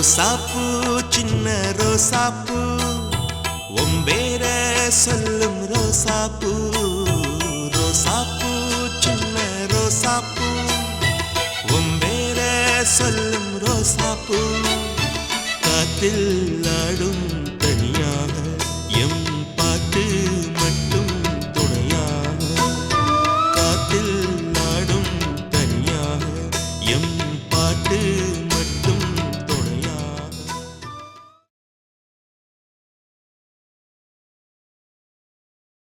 ரோசாப்பூ சின்ன ரோசாப்பூ ஒம்பேர சொல்லும் ரோசாப்பூ ரோசாப்பூ சின்ன ரோசாப்பூ ஒம்பேர சொல்லும் ரோசாப்பூ காத்தில் ஆடும்